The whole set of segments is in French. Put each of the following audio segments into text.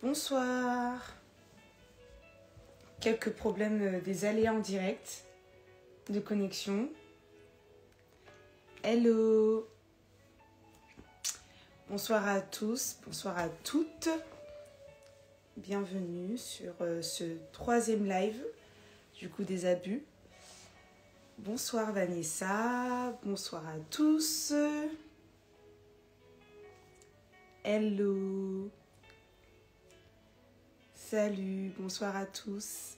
Bonsoir. Quelques problèmes des aléas en direct de connexion. Hello. Bonsoir à tous, bonsoir à toutes. Bienvenue sur ce troisième live du coup des abus. Bonsoir Vanessa, bonsoir à tous. Hello. Salut, bonsoir à tous.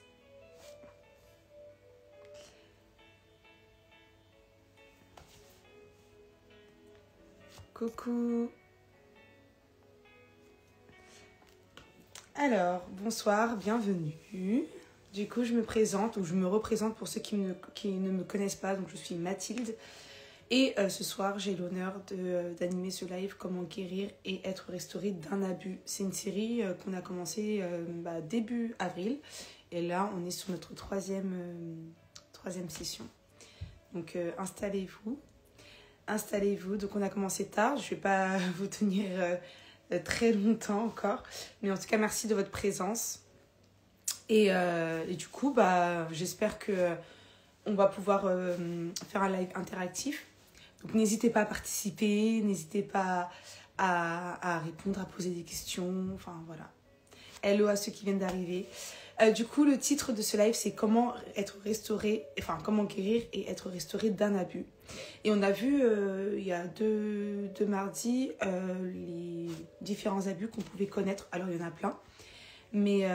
Coucou. Alors, bonsoir, bienvenue. Du coup, je me présente, ou je me représente pour ceux qui ne me connaissent pas. Donc, je suis Mathilde. Et ce soir, j'ai l'honneur d'animer ce live « Comment guérir et être restauré d'un abus ». C'est une série qu'on a commencé début avril. Et là, on est sur notre troisième session. Donc, installez-vous. Installez-vous. Donc, on a commencé tard. Je ne vais pas vous tenir très longtemps encore. Mais en tout cas, merci de votre présence. Et du coup, j'espère qu'on va pouvoir faire un live interactif. Donc, n'hésitez pas à participer, n'hésitez pas à répondre, à poser des questions. Enfin, voilà. Hello à ceux qui viennent d'arriver. Du coup, le titre de ce live, c'est comment être restauré, enfin, comment guérir et être restauré d'un abus. Et on a vu, il y a deux mardis, les différents abus qu'on pouvait connaître. Alors, il y en a plein. Mais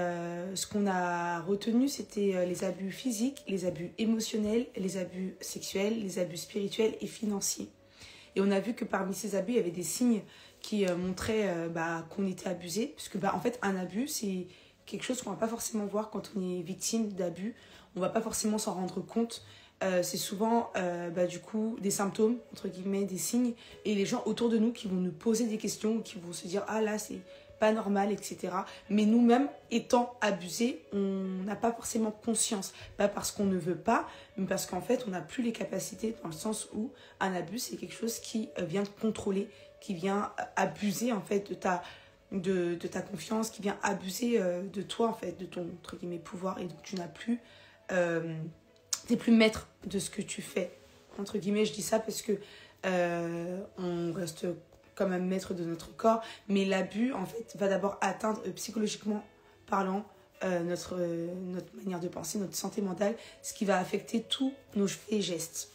ce qu'on a retenu, c'était les abus physiques, les abus émotionnels, les abus sexuels, les abus spirituels et financiers. Et on a vu que parmi ces abus, il y avait des signes qui montraient qu'on était abusé. Parce que, en fait, un abus, c'est quelque chose qu'on ne va pas forcément voir quand on est victime d'abus. On ne va pas forcément s'en rendre compte. C'est souvent, du coup, des symptômes, entre guillemets, des signes. Et les gens autour de nous qui vont nous poser des questions, qui vont se dire « Ah là, c'est pas normal, etc. » Mais nous-mêmes, étant abusés, on n'a pas forcément conscience. Pas parce qu'on ne veut pas, mais parce qu'en fait, on n'a plus les capacités, dans le sens où un abus, c'est quelque chose qui vient te contrôler, qui vient abuser, en fait, de ta confiance, qui vient abuser de toi, en fait, de ton, entre guillemets, pouvoir. Et donc, tu n'as plus... t'es plus maître de ce que tu fais. Entre guillemets, je dis ça parce que on reste quand même maître de notre corps, mais l'abus, en fait, va d'abord atteindre psychologiquement parlant notre manière de penser, notre santé mentale, ce qui va affecter tous nos faits et gestes.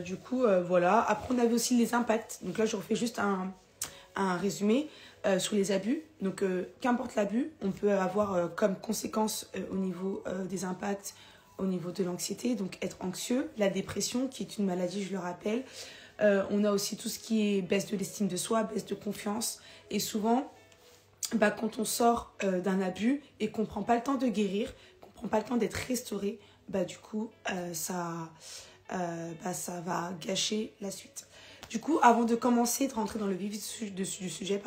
Du coup, voilà. Après, on avait aussi les impacts. Donc là, je refais juste un résumé sur les abus. Donc, qu'importe l'abus, on peut avoir comme conséquence au niveau des impacts, au niveau de l'anxiété, donc être anxieux, la dépression, qui est une maladie, je le rappelle. On a aussi tout ce qui est baisse de l'estime de soi, baisse de confiance. Et souvent, quand on sort d'un abus et qu'on ne prend pas le temps de guérir, qu'on ne prend pas le temps d'être restauré, du coup, ça va gâcher la suite. Du coup, avant de commencer, de rentrer dans le vif du sujet,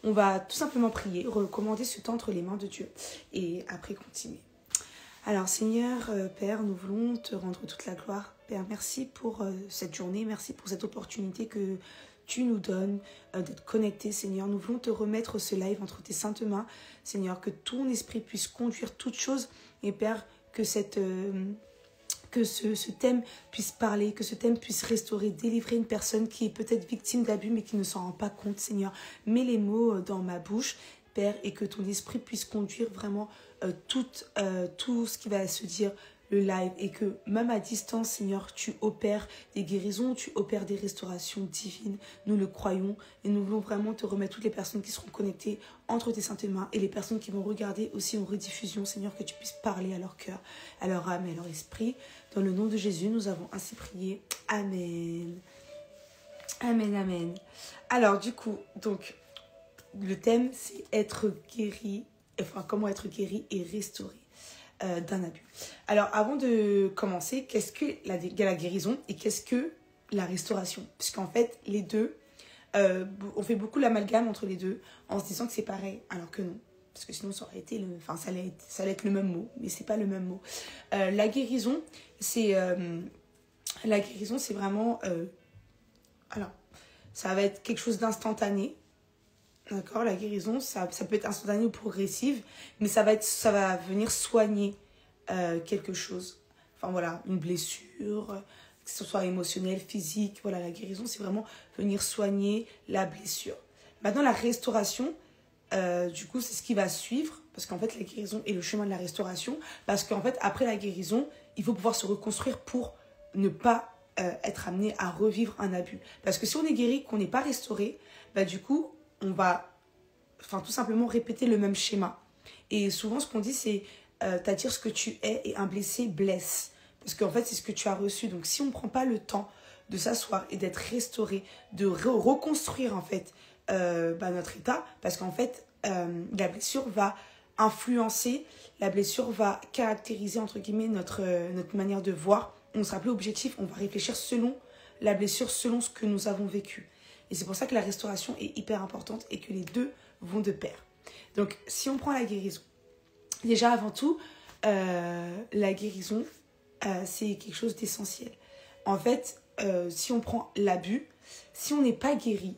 on va tout simplement prier, recommander ce temps entre les mains de Dieu et après continuer. Alors Seigneur, Père, nous voulons te rendre toute la gloire. Père, merci pour cette journée, merci pour cette opportunité que tu nous donnes d'être connectés, Seigneur. Nous voulons te remettre ce live entre tes saintes mains, Seigneur, que ton esprit puisse conduire toutes choses. Et Père, que ce thème puisse parler, que ce thème puisse restaurer, délivrer une personne qui est peut-être victime d'abus mais qui ne s'en rend pas compte, Seigneur. Mets les mots dans ma bouche, Père, et que ton esprit puisse conduire vraiment tout ce qui va se dire le live, et que même à distance, Seigneur, tu opères des guérisons, tu opères des restaurations divines. Nous le croyons et nous voulons vraiment te remettre toutes les personnes qui seront connectées entre tes saintes mains et les personnes qui vont regarder aussi en rediffusion, Seigneur, que tu puisses parler à leur cœur, à leur âme et à leur esprit. Dans le nom de Jésus, nous avons ainsi prié. Amen. Amen, amen. Alors du coup, donc, le thème, c'est comment être guéri et restauré d'un abus. Alors, avant de commencer, qu'est-ce que la guérison et qu'est-ce que la restauration? Puisqu'en fait, les deux, on fait beaucoup l'amalgame entre les deux en se disant que c'est pareil, alors que non. Parce que sinon, ça aurait été ça allait être le même mot, mais c'est pas le même mot. La guérison, c'est vraiment... alors, ça va être quelque chose d'instantané. D'accord, la guérison, ça peut être instantanée ou progressive, mais ça va venir soigner quelque chose. Enfin voilà, une blessure, que ce soit émotionnelle, physique. Voilà, la guérison, c'est vraiment venir soigner la blessure. Maintenant, la restauration, du coup, c'est ce qui va suivre, parce qu'en fait, la guérison est le chemin de la restauration, parce qu'en fait, après la guérison, il faut pouvoir se reconstruire pour ne pas être amené à revivre un abus. Parce que si on est guéri, qu'on n'est pas restauré, bah, du coup, on va tout simplement répéter le même schéma. Et souvent, ce qu'on dit, c'est t'attires ce que tu es et un blessé blesse. Parce qu'en fait, c'est ce que tu as reçu. Donc, si on ne prend pas le temps de s'asseoir et d'être restauré, de reconstruire en fait notre état, parce qu'en fait, la blessure va influencer, la blessure va caractériser entre guillemets notre manière de voir. On ne sera plus objectif, on va réfléchir selon la blessure, selon ce que nous avons vécu. Et c'est pour ça que la restauration est hyper importante et que les deux vont de pair. Donc, si on prend la guérison, déjà avant tout, la guérison, c'est quelque chose d'essentiel. En fait, si on prend l'abus, si on n'est pas guéri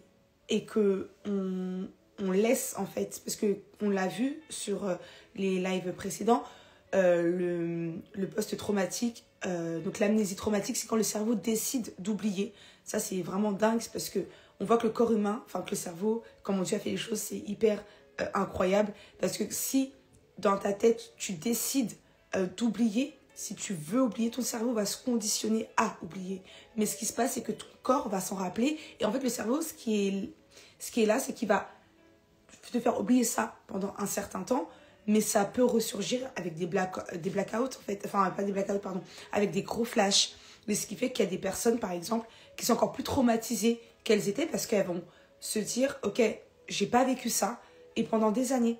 et que on laisse, en fait, parce qu'on l'a vu sur les lives précédents, le post-traumatique, donc l'amnésie traumatique, c'est quand le cerveau décide d'oublier. Ça, c'est vraiment dingue, parce que on voit que le corps humain, que le cerveau, comment Dieu a fait les choses, c'est hyper incroyable. Parce que si dans ta tête, tu décides d'oublier, si tu veux oublier, ton cerveau va se conditionner à oublier. Mais ce qui se passe, c'est que ton corps va s'en rappeler. Et en fait, le cerveau, ce qui est là, c'est qu'il va te faire oublier ça pendant un certain temps. Mais ça peut ressurgir avec des blackouts, en fait. Enfin, pas des blackouts, pardon. Avec des gros flashs. Mais ce qui fait qu'il y a des personnes, par exemple, qui sont encore plus traumatisées qu'elles étaient parce qu'elles vont se dire, ok, j'ai pas vécu ça. Et pendant des années,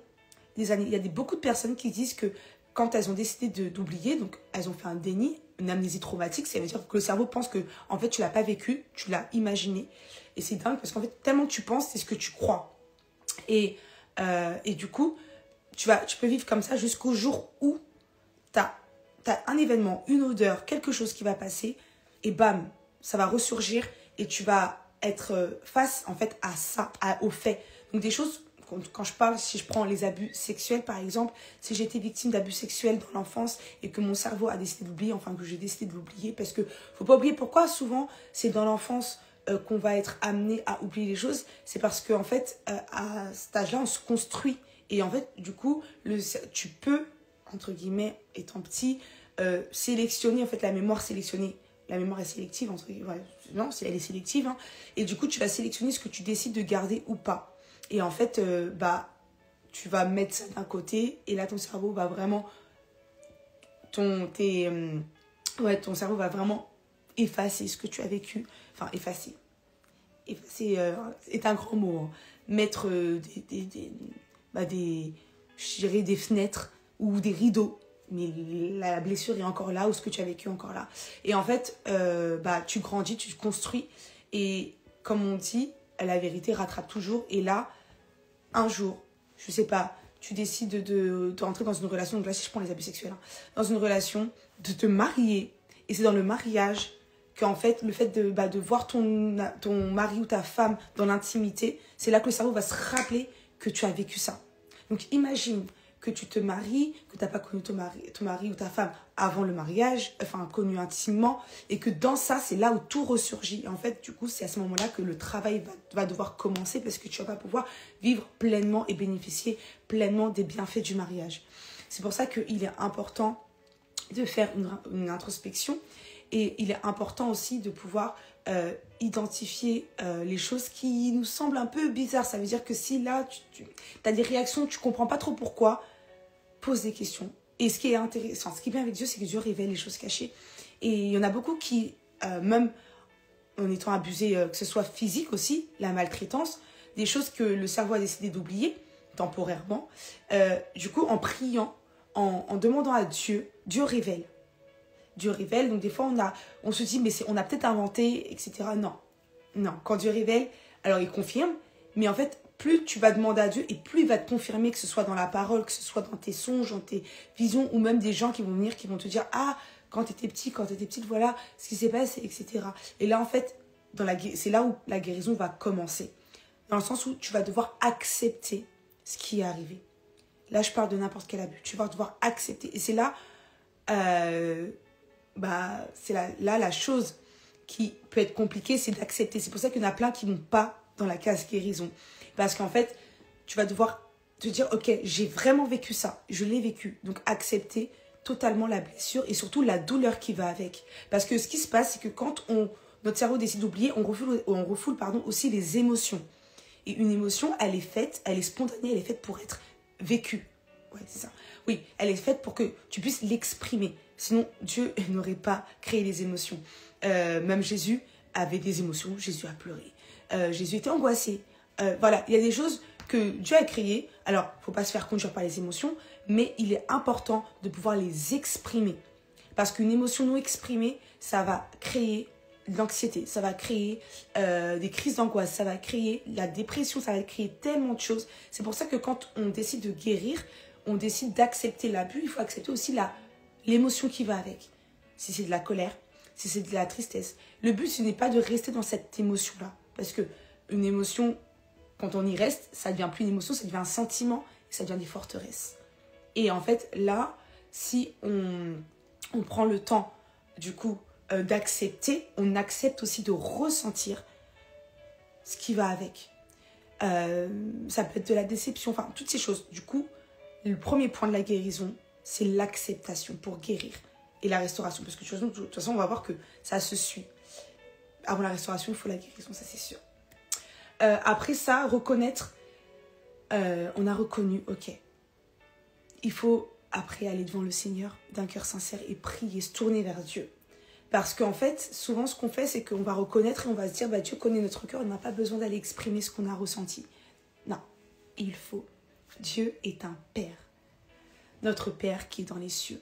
il y a beaucoup de personnes qui disent que quand elles ont décidé d'oublier, donc elles ont fait un déni, une amnésie traumatique, ça veut dire que le cerveau pense que en fait tu l'as pas vécu, tu l'as imaginé. Et c'est dingue parce qu'en fait tellement que tu penses, c'est ce que tu crois. Et du coup, tu peux vivre comme ça jusqu'au jour où t'as un événement, une odeur, quelque chose qui va passer et bam, ça va ressurgir et tu vas être face en fait à ça, aux faits. Donc des choses, quand je parle, si je prends les abus sexuels par exemple, si j'ai été victime d'abus sexuels dans l'enfance et que mon cerveau a décidé d'oublier, que j'ai décidé de l'oublier, parce que faut pas oublier pourquoi souvent c'est dans l'enfance qu'on va être amené à oublier les choses, c'est parce qu'en fait à cet âge-là on se construit et en fait du coup tu peux, entre guillemets, étant petit, sélectionner en fait la mémoire sélectionnée. La mémoire est sélective, entre guillemets. Ouais, non, elle est sélective. Hein. Et du coup, tu vas sélectionner ce que tu décides de garder ou pas. Et en fait, tu vas mettre ça d'un côté. Et là, ton cerveau va vraiment... Ton cerveau va vraiment effacer ce que tu as vécu. Enfin, effacer. Effacer est un grand mot. Hein. Mettre je dirais des fenêtres ou des rideaux. Mais la blessure est encore là, ou ce que tu as vécu encore là. Et en fait, tu grandis, tu te construis. Et comme on dit, la vérité rattrape toujours. Et là, un jour, je sais pas, tu décides de rentrer dans une relation. Donc là, si je prends les abus sexuels, hein, dans une relation, de te marier. Et c'est dans le mariage qu'en fait, le fait de voir ton mari ou ta femme dans l'intimité, c'est là que le cerveau va se rappeler que tu as vécu ça. Donc imagine que tu te maries, que tu n'as pas connu ton mari ou ta femme avant le mariage, connu intimement, et que dans ça, c'est là où tout ressurgit. Et en fait, du coup, c'est à ce moment-là que le travail va devoir commencer parce que tu vas pas pouvoir vivre pleinement et bénéficier pleinement des bienfaits du mariage. C'est pour ça qu'il est important de faire une introspection et il est important aussi de pouvoir identifier les choses qui nous semblent un peu bizarres. Ça veut dire que si là, tu as des réactions, tu ne comprends pas trop pourquoi, pose des questions. Et ce qui est intéressant, ce qui est bien avec Dieu, c'est que Dieu révèle les choses cachées. Et il y en a beaucoup qui, même en étant abusés, que ce soit physique aussi, la maltraitance, des choses que le cerveau a décidé d'oublier temporairement. Du coup, en priant, en demandant à Dieu, Dieu révèle. Dieu révèle, donc des fois on se dit mais on a peut-être inventé, etc. Non, quand Dieu révèle, alors il confirme, mais en fait plus tu vas demander à Dieu et plus il va te confirmer, que ce soit dans la parole, que ce soit dans tes songes, dans tes visions, ou même des gens qui vont venir, qui vont te dire ah, quand tu étais petite, voilà ce qui s'est passé, etc. Et là en fait, c'est là où la guérison va commencer. dans le sens où tu vas devoir accepter ce qui est arrivé. Là, je parle de n'importe quel abus. Tu vas devoir accepter. Et c'est là, la chose qui peut être compliquée, c'est d'accepter. C'est pour ça qu'il y en a plein qui ne vont pas dans la case guérison. Parce qu'en fait, tu vas devoir te dire, ok, j'ai vraiment vécu ça. Je l'ai vécu. Donc, accepter totalement la blessure et surtout la douleur qui va avec. Parce que ce qui se passe, c'est que quand notre cerveau décide d'oublier, on refoule aussi les émotions. Et une émotion, elle est faite, elle est spontanée, elle est faite pour être vécue. Ouais, c'est ça. Oui, elle est faite pour que tu puisses l'exprimer. Sinon, Dieu n'aurait pas créé les émotions. Même Jésus avait des émotions. Jésus a pleuré. Jésus était angoissé. Voilà, il y a des choses que Dieu a créées. Alors, il ne faut pas se faire conduire par les émotions, mais il est important de pouvoir les exprimer. Parce qu'une émotion non exprimée, ça va créer de l'anxiété, ça va créer des crises d'angoisse, ça va créer la dépression, ça va créer tellement de choses. C'est pour ça que quand on décide de guérir, on décide d'accepter l'abus, il faut accepter aussi l'émotion qui va avec. Si c'est de la colère, si c'est de la tristesse. Le but, ce n'est pas de rester dans cette émotion-là. Parce qu'une émotion, quand on y reste, ça ne devient plus une émotion, ça devient un sentiment, et ça devient des forteresses. Et en fait, là, si on prend le temps, du coup, d'accepter, on accepte aussi de ressentir ce qui va avec. Ça peut être de la déception, enfin, toutes ces choses. Du coup, le premier point de la guérison, c'est l'acceptation pour guérir et la restauration. Parce que de toute façon, on va voir que ça se suit. Avant la restauration, il faut la guérison, ça c'est sûr. Après ça, reconnaître, on a reconnu, ok. Il faut après aller devant le Seigneur d'un cœur sincère et prier, se tourner vers Dieu. Parce qu'en fait, souvent ce qu'on fait, c'est qu'on va reconnaître et on va se dire, bah, Dieu connaît notre cœur, on n'a pas besoin d'aller exprimer ce qu'on a ressenti. Non, il faut. Dieu est un Père. Notre Père qui est dans les cieux.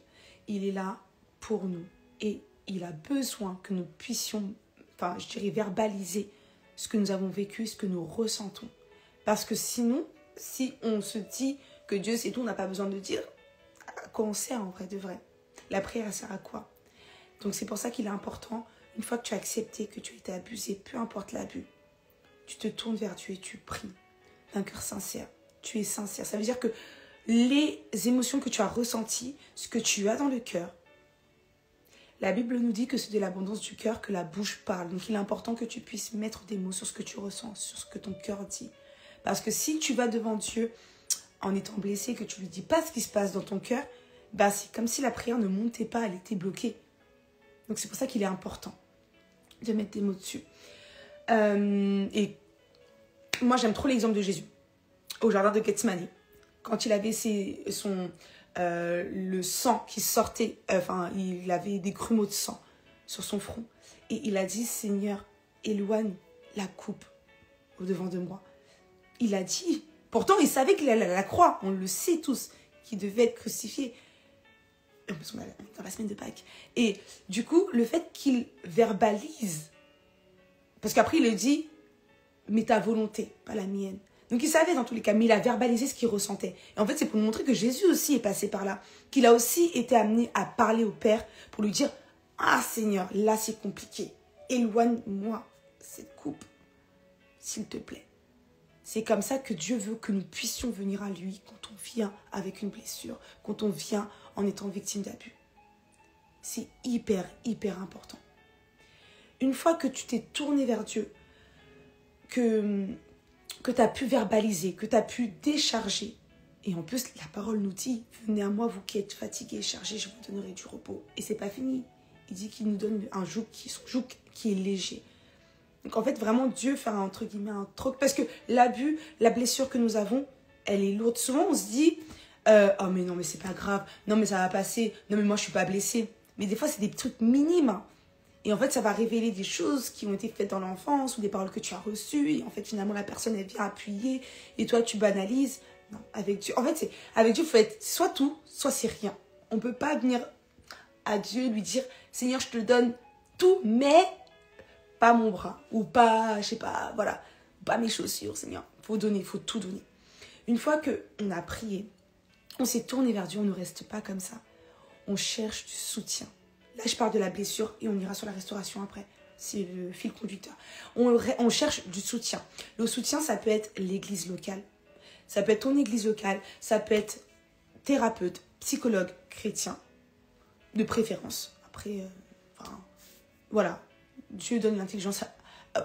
Il est là pour nous. Et il a besoin que nous puissions, verbaliser ce que nous avons vécu, ce que nous ressentons. Parce que sinon, si on se dit que Dieu c'est tout, on n'a pas besoin de dire à quoi on sert en vrai de vrai. La prière, elle sert à quoi? Donc c'est pour ça qu'il est important, une fois que tu as accepté que tu as été abusé, peu importe l'abus, tu te tournes vers Dieu et tu pries d'un cœur sincère. Tu es sincère. Ça veut dire que les émotions que tu as ressenties, ce que tu as dans le cœur, la Bible nous dit que c'est de l'abondance du cœur que la bouche parle. Donc il est important que tu puisses mettre des mots sur ce que tu ressens, sur ce que ton cœur dit. Parce que si tu vas devant Dieu en étant blessé, que tu ne lui dis pas ce qui se passe dans ton cœur, bah c'est comme si la prière ne montait pas, elle était bloquée. Donc c'est pour ça qu'il est important de mettre des mots dessus. Et moi j'aime trop l'exemple de Jésus au jardin de Gethsémani. Quand il avait le sang qui sortait, il avait des grumeaux de sang sur son front. Et il a dit, Seigneur, éloigne la coupe au-devant de moi. Il a dit, pourtant il savait qu'il allait à la croix, on le sait tous, qu'il devait être crucifié. En plus, on est dans la semaine de Pâques. Et du coup, le fait qu'il verbalise, parce qu'après il le dit, mais ta volonté, pas la mienne. Donc il savait dans tous les cas, mais il a verbalisé ce qu'il ressentait. Et en fait, c'est pour nous montrer que Jésus aussi est passé par là, qu'il a aussi été amené à parler au Père pour lui dire, ah Seigneur, là c'est compliqué, éloigne-moi cette coupe, s'il te plaît. C'est comme ça que Dieu veut que nous puissions venir à lui quand on vient avec une blessure, quand on vient en étant victime d'abus. C'est hyper, hyper important. Une fois que tu t'es tourné vers Dieu, que tu as pu verbaliser, que tu as pu décharger, et en plus la parole nous dit, venez à moi vous qui êtes fatigués et chargés, je vous donnerai du repos. Et c'est pas fini. Il dit qu'il nous donne un joug qui est léger. Donc en fait, vraiment, Dieu fait entre guillemets un troc. Parce que l'abus, la blessure que nous avons, elle est lourde. Souvent, on se dit, oh mais non, mais c'est pas grave. Non, mais ça va passer. Non, mais moi, je suis pas blessée. Mais des fois, c'est des trucs minimes. Et en fait, ça va révéler des choses qui ont été faites dans l'enfance ou des paroles que tu as reçues. Et en fait, finalement, la personne, elle vient appuyer. Et toi, tu banalises. Non, avec Dieu. En fait, avec Dieu, il faut être soit tout, soit c'est rien. On ne peut pas venir à Dieu et lui dire, Seigneur, je te donne tout, mais pas mon bras, ou pas, je sais pas, voilà, pas mes chaussures, Seigneur. Il faut donner, il faut tout donner. Une fois qu'on a prié, on s'est tourné vers Dieu, on ne reste pas comme ça. On cherche du soutien. Là, je parle de la blessure et on ira sur la restauration après. c'est le fil conducteur. On cherche du soutien. Le soutien, ça peut être l'église locale. Ça peut être ton église locale. Ça peut être thérapeute, psychologue, chrétien, de préférence. Après, voilà. Dieu donne l'intelligence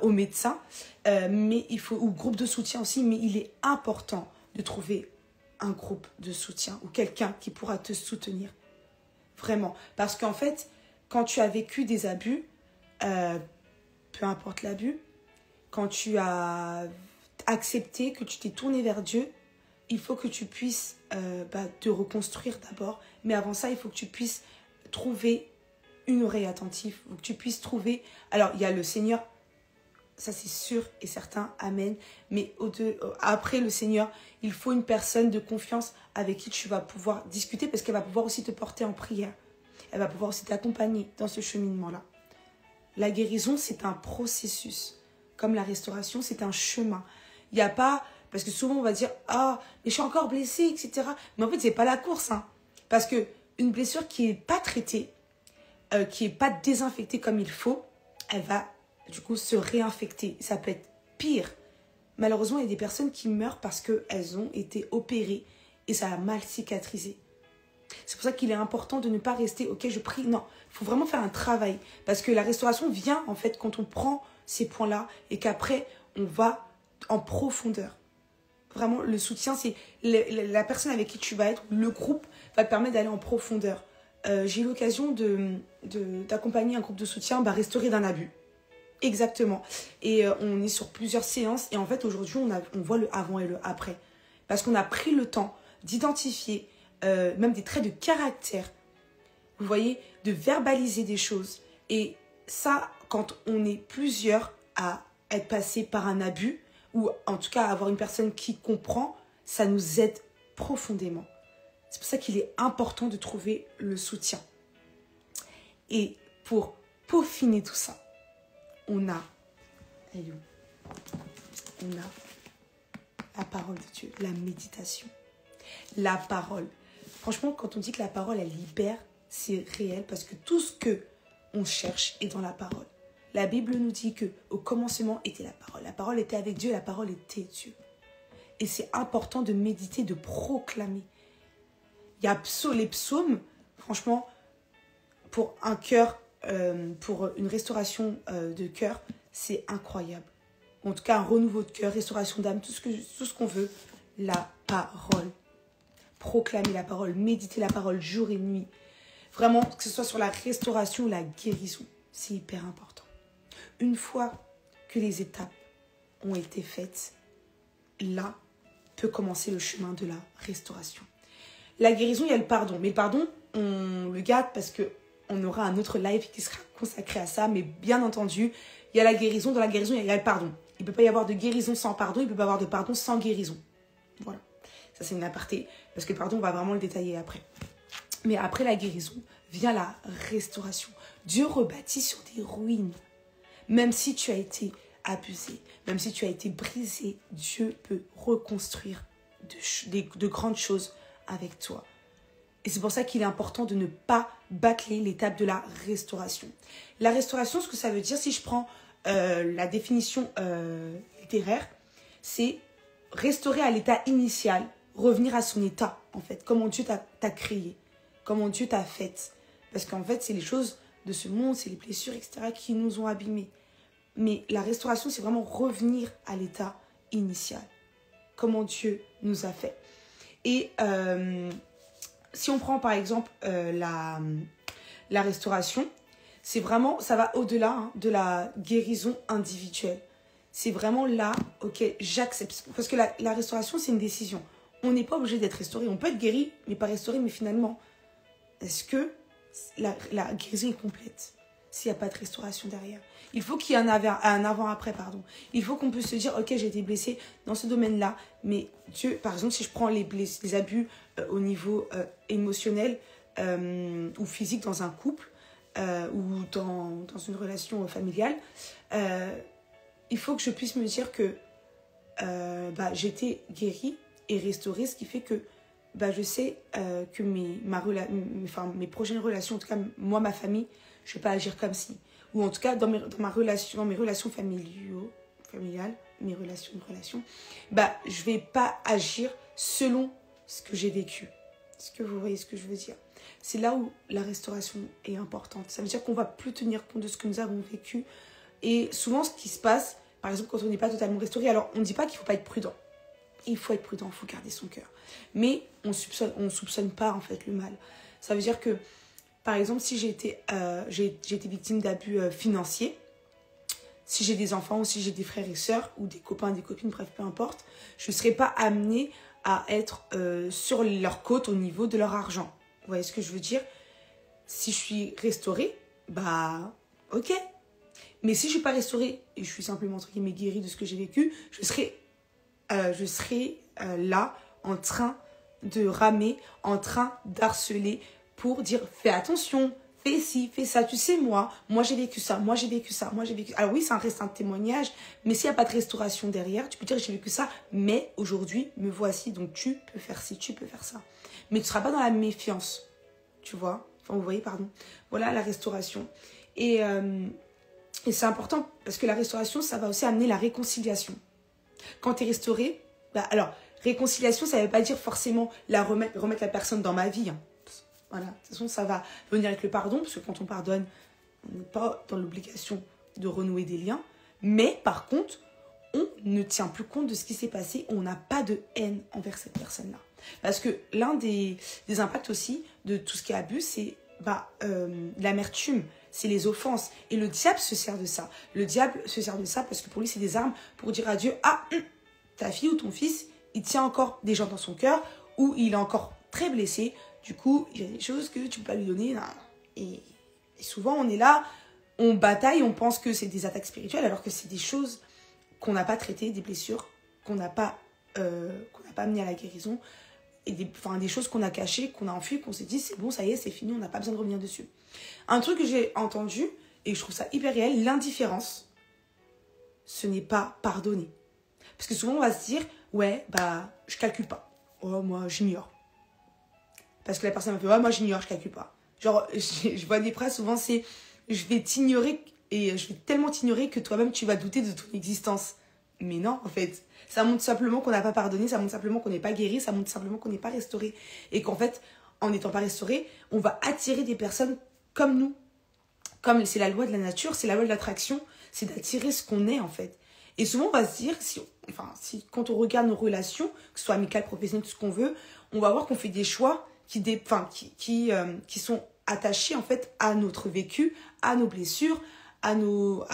aux médecins. Mais il faut, ou groupe de soutien aussi. Mais il est important de trouver un groupe de soutien ou quelqu'un qui pourra te soutenir. Vraiment. Parce qu'en fait, quand tu as vécu des abus, peu importe l'abus, quand tu as accepté, que tu t'es tourné vers Dieu, il faut que tu puisses te reconstruire d'abord. Mais avant ça, il faut que tu puisses trouver une oreille attentive. Il faut que tu puisses trouver... Alors, il y a le Seigneur, ça c'est sûr et certain, amen. Mais après le Seigneur, il faut une personne de confiance avec qui tu vas pouvoir discuter parce qu'elle va pouvoir aussi te porter en prière. Elle va pouvoir aussi t'accompagner dans ce cheminement-là. La guérison, c'est un processus. Comme la restauration, c'est un chemin. Il n'y a pas... Parce que souvent, on va dire « Ah, mais je suis encore blessée, etc. » Mais en fait, ce n'est pas la course. Hein. Parce qu'une blessure qui n'est pas traitée, qui n'est pas désinfectée comme il faut, elle va du coup se réinfecter. Ça peut être pire. Malheureusement, il y a des personnes qui meurent parce qu'elles ont été opérées et ça a mal cicatrisé. C'est pour ça qu'il est important de ne pas rester « Ok, je prie ». Non, il faut vraiment faire un travail. Parce que la restauration vient en fait quand on prend ces points-là et qu'après, on va en profondeur. Vraiment, le soutien, c'est la personne avec qui tu vas être, le groupe va te permettre d'aller en profondeur. J'ai eu l'occasion d'accompagner un groupe de soutien restauré d'un abus. Exactement. Et on est sur plusieurs séances. Et en fait, aujourd'hui, on voit le avant et le après. Parce qu'on a pris le temps d'identifier même des traits de caractère. Vous voyez, de verbaliser des choses. Et ça, quand on est plusieurs à être passés par un abus, ou en tout cas avoir une personne qui comprend, ça nous aide profondément. C'est pour ça qu'il est important de trouver le soutien. Et pour peaufiner tout ça, on a la parole de Dieu, la méditation, la parole. Franchement, quand on dit que la parole, elle libère, c'est réel parce que tout ce que on cherche est dans la parole. La Bible nous dit qu'au commencement était la parole. La parole était avec Dieu, la parole était Dieu. Et c'est important de méditer, de proclamer. Il y a les psaumes, franchement, pour un cœur, pour une restauration de cœur, c'est incroyable. En tout cas, un renouveau de cœur, restauration d'âme, tout ce qu'on veut, la parole. Proclamer la parole, méditer la parole jour et nuit. Vraiment, que ce soit sur la restauration ou la guérison, c'est hyper important. Une fois que les étapes ont été faites, là peut commencer le chemin de la restauration. La guérison, il y a le pardon. Mais le pardon, on le garde parce qu'on aura un autre live qui sera consacré à ça. Mais bien entendu, il y a la guérison. Dans la guérison, il y a le pardon. Il ne peut pas y avoir de guérison sans pardon. Il ne peut pas y avoir de pardon sans guérison. Voilà. Ça, c'est une aparté. Parce que le pardon, on va vraiment le détailler après. Mais après la guérison, vient la restauration. Dieu rebâtit sur des ruines. Même si tu as été abusé, même si tu as été brisé, Dieu peut reconstruire de grandes choses avec toi. Et c'est pour ça qu'il est important de ne pas bâcler l'étape de la restauration. La restauration, ce que ça veut dire, si je prends la définition littéraire, c'est restaurer à l'état initial, revenir à son état, en fait, comment Dieu t'a créé, comment Dieu t'a fait. Parce qu'en fait, c'est les choses de ce monde, c'est les blessures, etc., qui nous ont abîmés. Mais la restauration, c'est vraiment revenir à l'état initial. Comment Dieu nous a fait. Et si on prend par exemple la restauration, c'est vraiment, ça va au-delà de la guérison individuelle. C'est vraiment là, ok, j'accepte. Parce que la restauration, c'est une décision. On n'est pas obligé d'être restauré. On peut être guéri, mais pas restauré. Mais finalement, est-ce que la guérison est complète s'il n'y a pas de restauration derrière? Il faut qu'il y ait un avant-après, pardon. Il faut qu'on puisse se dire, ok, j'ai été blessée dans ce domaine-là, mais Dieu, par exemple, si je prends les abus au niveau émotionnel ou physique dans un couple ou dans une relation familiale, il faut que je puisse me dire que j'ai été guérie et restaurée, ce qui fait que je sais que mes prochaines relations, en tout cas moi, ma famille, je ne vais pas agir comme si. ou en tout cas dans mes relations familiales, mes relations, bah, je vais pas agir selon ce que j'ai vécu. Est-ce que vous voyez ce que je veux dire? C'est là où la restauration est importante. Ça veut dire qu'on va plus tenir compte de ce que nous avons vécu. Et souvent, ce qui se passe, par exemple, quand on n'est pas totalement restauré, alors on ne dit pas qu'il ne faut pas être prudent. Il faut être prudent, il faut garder son cœur. Mais on soupçonne pas en fait le mal. Ça veut dire que, par exemple, si j'ai été victime d'abus financiers, si j'ai des enfants ou si j'ai des frères et sœurs ou des copains, des copines, bref, peu importe, je ne serai pas amenée à être sur leur côte au niveau de leur argent. Vous voyez ce que je veux dire? Si je suis restaurée, bah ok. Mais si je ne suis pas restaurée et je suis simplement entre guillemets guérie de ce que j'ai vécu, je serai là en train de ramer, en train d'harceler pour dire fais attention, fais ci, fais ça. Tu sais, moi j'ai vécu ça, moi j'ai vécu ça, moi j'ai vécu. Alors oui, ça reste un témoignage, mais s'il n'y a pas de restauration derrière, tu peux dire j'ai vécu ça, mais aujourd'hui, me voici, donc tu peux faire ci, tu peux faire ça. Mais tu ne seras pas dans la méfiance, tu vois. Enfin, vous voyez, pardon. Voilà la restauration. Et c'est important parce que la restauration, ça va aussi amener la réconciliation. Quand tu es restauré, bah, alors, réconciliation, ça ne veut pas dire forcément remettre la personne dans ma vie. Hein. Voilà, de toute façon, ça va venir avec le pardon, parce que quand on pardonne, on n'est pas dans l'obligation de renouer des liens. Mais par contre, on ne tient plus compte de ce qui s'est passé, on n'a pas de haine envers cette personne-là. Parce que l'un des impacts aussi de tout ce qui est abus, c'est l'amertume, c'est les offenses. Et le diable se sert de ça. Le diable se sert de ça parce que pour lui, c'est des armes pour dire à Dieu, ah, ta fille ou ton fils, il tient encore des gens dans son cœur ou il est encore très blessé. Du coup, il y a des choses que tu ne peux pas lui donner. Et souvent, on est là, on bataille, on pense que c'est des attaques spirituelles alors que c'est des choses qu'on n'a pas traitées, des blessures qu'on n'a pas amenées à la guérison et des choses qu'on a cachées, qu'on a enfuies, qu'on s'est dit c'est bon, ça y est, c'est fini, on n'a pas besoin de revenir dessus. Un truc que j'ai entendu et je trouve ça hyper réel, l'indifférence, ce n'est pas pardonner. Parce que souvent on va se dire ouais, bah je calcule pas. Oh, moi j'ignore. Parce que la personne m'a fait ouais, moi j'ignore, je calcule pas. Genre, je vois des phrases souvent, c'est je vais t'ignorer et je vais tellement t'ignorer que toi-même tu vas douter de ton existence. Mais non, en fait, ça montre simplement qu'on n'a pas pardonné, ça montre simplement qu'on n'est pas guéri, ça montre simplement qu'on n'est pas restauré. Et qu'en fait, en n'étant pas restauré, on va attirer des personnes comme nous. Comme c'est la loi de la nature, c'est la loi de l'attraction, c'est d'attirer ce qu'on est en fait. Et souvent, on va se dire, quand on regarde nos relations, que ce soit amicales, professionnelles, tout ce qu'on veut, on va voir qu'on fait des choix qui sont attachés en fait à notre vécu, à nos blessures, à nos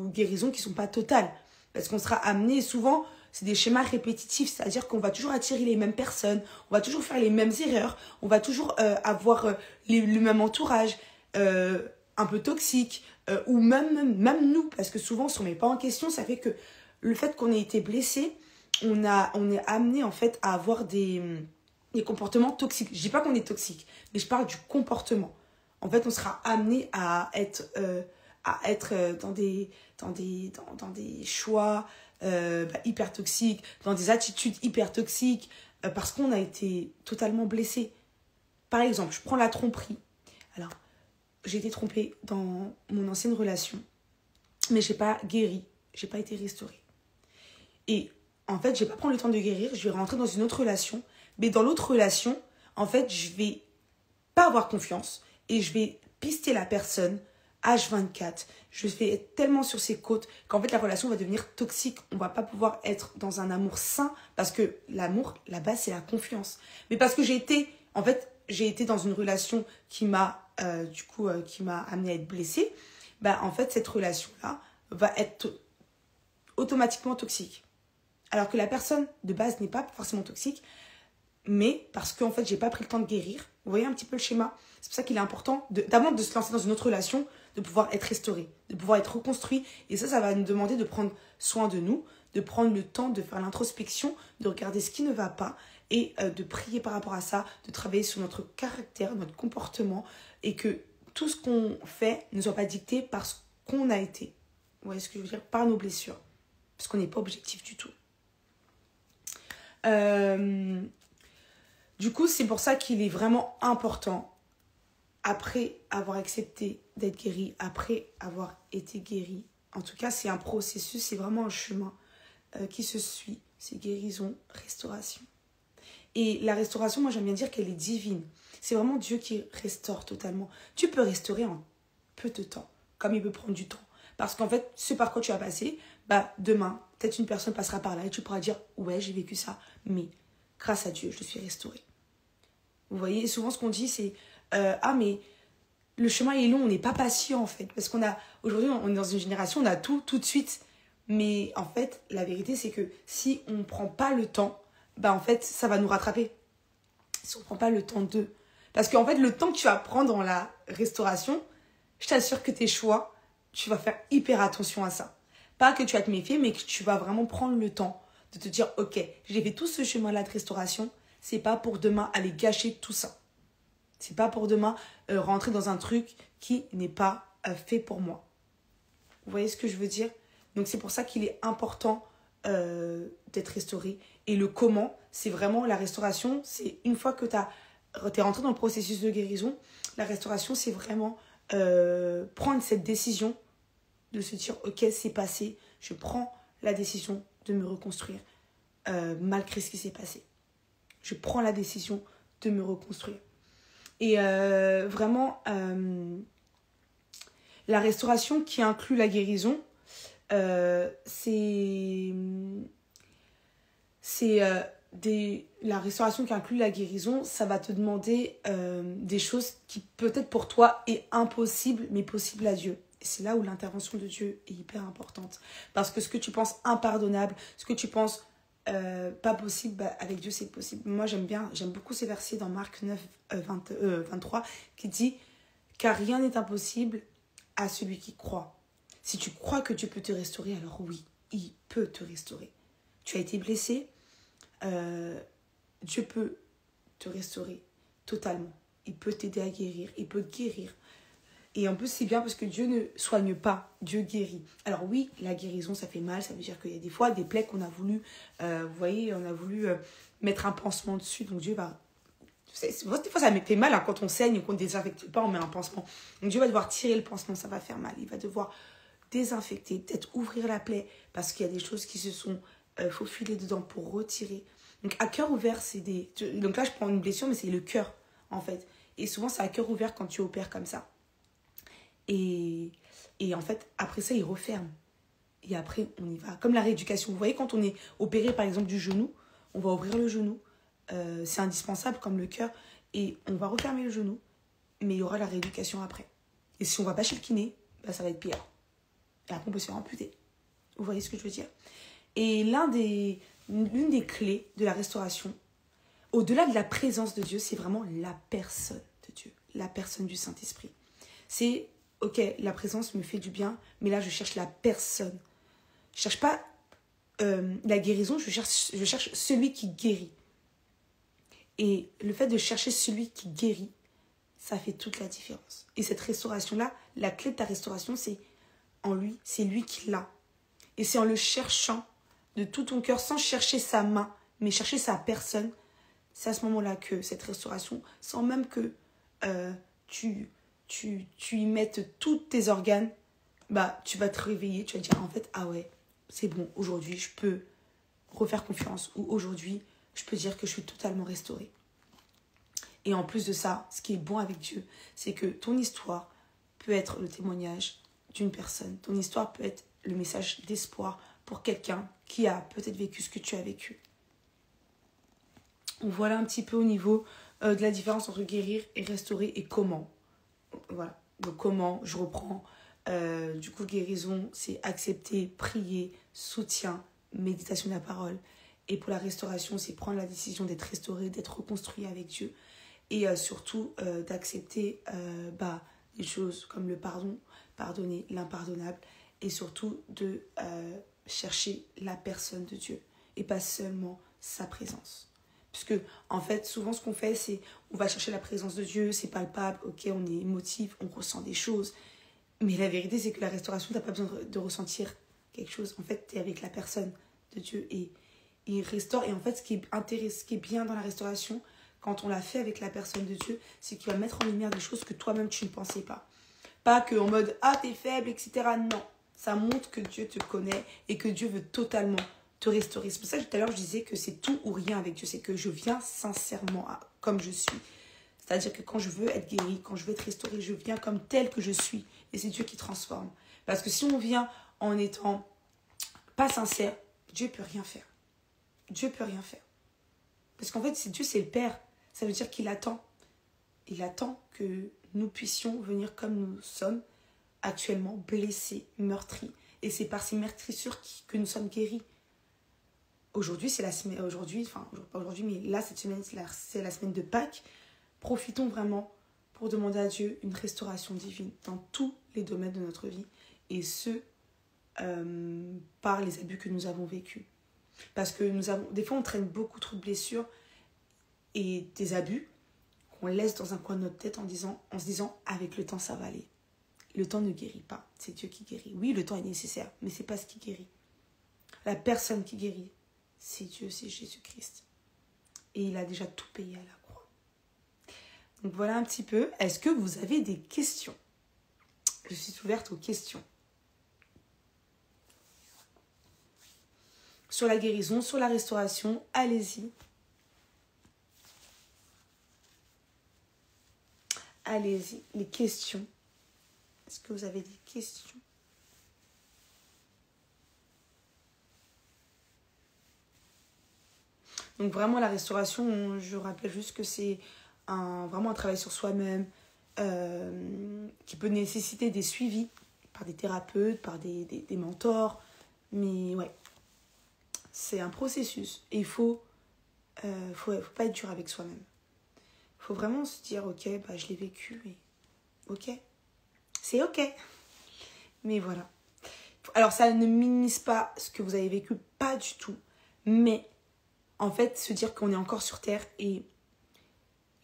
guérisons qui ne sont pas totales. Parce qu'on sera amené, souvent, c'est des schémas répétitifs, c'est-à-dire qu'on va toujours attirer les mêmes personnes, on va toujours faire les mêmes erreurs, on va toujours avoir le même entourage, un peu toxique, ou même nous, parce que souvent, si on ne met pas en question, ça fait que le fait qu'on ait été blessé, on est amené en fait à avoir des comportements toxiques. Je ne dis pas qu'on est toxique, mais je parle du comportement. En fait, on sera amené à être dans des choix hyper toxiques, dans des attitudes hyper toxiques, parce qu'on a été totalement blessé. Par exemple, je prends la tromperie. Alors, j'ai été trompée dans mon ancienne relation, mais je n'ai pas guéri, je n'ai pas été restaurée. Et en fait, je ne vais pas prendre le temps de guérir, je vais rentrer dans une autre relation, mais dans l'autre relation, en fait, je ne vais pas avoir confiance et je vais pister la personne H24. Je vais être tellement sur ses côtes qu'en fait, la relation va devenir toxique. On ne va pas pouvoir être dans un amour sain parce que l'amour, la base, c'est la confiance. Mais parce que j'ai été dans une relation qui m'a amenée à être blessée, en fait, cette relation-là va être automatiquement toxique. Alors que la personne de base n'est pas forcément toxique, mais parce qu'en fait, j'ai pas pris le temps de guérir. Vous voyez un petit peu le schéma? C'est pour ça qu'il est important d'avant de se lancer dans une autre relation, de pouvoir être restauré, de pouvoir être reconstruit. Et ça va nous demander de prendre soin de nous, de prendre le temps de faire l'introspection, de regarder ce qui ne va pas et de prier par rapport à ça, de travailler sur notre caractère, notre comportement et que tout ce qu'on fait ne soit pas dicté par ce qu'on a été. Vous voyez ce que je veux dire? Par nos blessures. Parce qu'on n'est pas objectif du tout. Du coup, c'est pour ça qu'il est vraiment important, après avoir accepté d'être guéri après avoir été guéri. En tout cas, c'est un processus, c'est vraiment un chemin qui se suit. C'est guérison, restauration. Et la restauration, moi j'aime bien dire qu'elle est divine. C'est vraiment Dieu qui restaure totalement. Tu peux restaurer en peu de temps, comme il peut prendre du temps. Parce qu'en fait, ce par quoi tu vas passer, demain, peut-être une personne passera par là et tu pourras dire « Ouais, j'ai vécu ça, mais grâce à Dieu, je suis restaurée. » Vous voyez, souvent ce qu'on dit, c'est « Ah, mais le chemin est long, on n'est pas patient en fait. » Parce aujourd'hui, on est dans une génération, on a tout de suite. Mais en fait, la vérité, c'est que si on ne prend pas le temps, en fait, ça va nous rattraper. Si on ne prend pas le temps d'eux. Parce qu'en fait, le temps que tu vas prendre dans la restauration, je t'assure que tes choix, tu vas faire hyper attention à ça. Pas que tu vas te méfier, mais que tu vas vraiment prendre le temps de te dire, ok, j'ai fait tout ce chemin-là de restauration, c'est pas pour demain aller gâcher tout ça. C'est pas pour demain rentrer dans un truc qui n'est pas fait pour moi. Vous voyez ce que je veux dire? Donc c'est pour ça qu'il est important d'être restauré. Et le comment, c'est vraiment la restauration. C'est une fois que tu es rentré dans le processus de guérison, la restauration, c'est vraiment prendre cette décision de se dire, ok, c'est passé, je prends la décision de me reconstruire malgré ce qui s'est passé. Je prends la décision de me reconstruire. Et vraiment, la restauration qui inclut la guérison, la restauration qui inclut la guérison, ça va te demander des choses qui peut-être pour toi est impossible, mais possible à Dieu. Et c'est là où l'intervention de Dieu est hyper importante. Parce que ce que tu penses impardonnable, ce que tu penses pas possible, avec Dieu c'est possible. Moi j'aime beaucoup ces versets dans Marc 9, 23 qui dit « Car rien n'est impossible à celui qui croit ». Si tu crois que Dieu peut te restaurer, alors oui, il peut te restaurer. Tu as été blessé, Dieu peut te restaurer totalement. Il peut t'aider à guérir, il peut guérir. Et en plus, c'est bien parce que Dieu ne soigne pas, Dieu guérit. Alors oui, la guérison, ça fait mal, ça veut dire qu'il y a des fois des plaies qu'on a voulu, vous voyez, on a voulu mettre un pansement dessus, donc Dieu va... Des fois, ça me fait mal quand on saigne et qu'on ne désinfecte pas, on met un pansement. Donc Dieu va devoir tirer le pansement, ça va faire mal. Il va devoir désinfecter, peut-être ouvrir la plaie, parce qu'il y a des choses qui se sont faufilées dedans pour retirer. Donc à cœur ouvert, donc là, je prends une blessure, mais c'est le cœur, en fait. Et souvent, c'est à cœur ouvert quand tu opères comme ça. Et en fait, après ça, il referme. Et après, on y va. Comme la rééducation. Vous voyez, quand on est opéré, par exemple, du genou, on va ouvrir le genou. C'est indispensable, comme le cœur. Et on va refermer le genou. Mais il y aura la rééducation après. Et si on ne va pas chez le kiné, ça va être pire. Et après, on peut se faire amputer. Vous voyez ce que je veux dire? Et l'une des clés de la restauration, au-delà de la présence de Dieu, c'est vraiment la personne de Dieu. La personne du Saint-Esprit. C'est... Ok, la présence me fait du bien, mais là, je cherche la personne. Je ne cherche pas la guérison, je cherche celui qui guérit. Et le fait de chercher celui qui guérit, ça fait toute la différence. Et cette restauration-là, la clé de ta restauration, c'est en lui, c'est lui qui l'a. Et c'est en le cherchant de tout ton cœur, sans chercher sa main, mais chercher sa personne, c'est à ce moment-là que cette restauration, sans même que tu y mettes tous tes organes, tu vas te réveiller, tu vas te dire en fait, ah ouais, c'est bon, aujourd'hui je peux refaire confiance, ou aujourd'hui je peux dire que je suis totalement restaurée. Et en plus de ça, ce qui est bon avec Dieu, c'est que ton histoire peut être le témoignage d'une personne. Ton histoire peut être le message d'espoir pour quelqu'un qui a peut-être vécu ce que tu as vécu. Donc voilà un petit peu au niveau de la différence entre guérir et restaurer et comment. Voilà, donc comment, je reprends. Du coup, guérison, c'est accepter, prier, soutien, méditation de la parole. Et pour la restauration, c'est prendre la décision d'être restauré, d'être reconstruit avec Dieu. Et surtout, d'accepter des choses comme le pardon, pardonner l'impardonnable. Et surtout, de chercher la personne de Dieu. Et pas seulement sa présence. Puisque, en fait, souvent, ce qu'on fait, c'est on va chercher la présence de Dieu, c'est palpable, ok, on est émotif, on ressent des choses. Mais la vérité, c'est que la restauration, tu n'as pas besoin de ressentir quelque chose. En fait, tu es avec la personne de Dieu et il restaure. Et en fait, ce qui est bien dans la restauration, quand on l'a fait avec la personne de Dieu, c'est qu'il va mettre en lumière des choses que toi-même, tu ne pensais pas. Pas que en mode, ah, t'es faible, etc. Non, ça montre que Dieu te connaît et que Dieu veut totalement te restaurer. C'est pour ça que tout à l'heure, je disais que c'est tout ou rien avec Dieu. C'est que je viens sincèrement comme je suis. C'est-à-dire que quand je veux être guéri, quand je veux être restauré, je viens comme tel que je suis. Et c'est Dieu qui transforme. Parce que si on vient en étant pas sincère, Dieu peut rien faire. Dieu peut rien faire. Parce qu'en fait, si Dieu, c'est le Père, ça veut dire qu'il attend. Il attend que nous puissions venir comme nous sommes, actuellement blessés, meurtris. Et c'est par ces meurtrissures que nous sommes guéris. Aujourd'hui, c'est la semaine, pas aujourd'hui, mais là, cette semaine, c'est la semaine de Pâques. Profitons vraiment pour demander à Dieu une restauration divine dans tous les domaines de notre vie. Et ce, par les abus que nous avons vécus. Parce que des fois, on traîne beaucoup trop de blessures et des abus qu'on laisse dans un coin de notre tête en se disant, avec le temps, ça va aller. Le temps ne guérit pas, c'est Dieu qui guérit. Oui, le temps est nécessaire, mais ce n'est pas ce qui guérit. La personne qui guérit, c'est Dieu, c'est Jésus-Christ. Et il a déjà tout payé à la croix. Donc voilà un petit peu. Est-ce que vous avez des questions? Je suis ouverte aux questions. Sur la guérison, sur la restauration, allez-y. Allez-y, les questions. Est-ce que vous avez des questions? Donc vraiment la restauration, je rappelle juste que c'est vraiment un travail sur soi-même qui peut nécessiter des suivis par des thérapeutes, par des mentors. Mais ouais, c'est un processus. Et il faut pas être dur avec soi-même. Il faut vraiment se dire, ok, bah, je l'ai vécu, et ok, c'est ok. Mais voilà. Alors ça ne minimise pas ce que vous avez vécu, pas du tout. Mais en fait, se dire qu'on est encore sur Terre et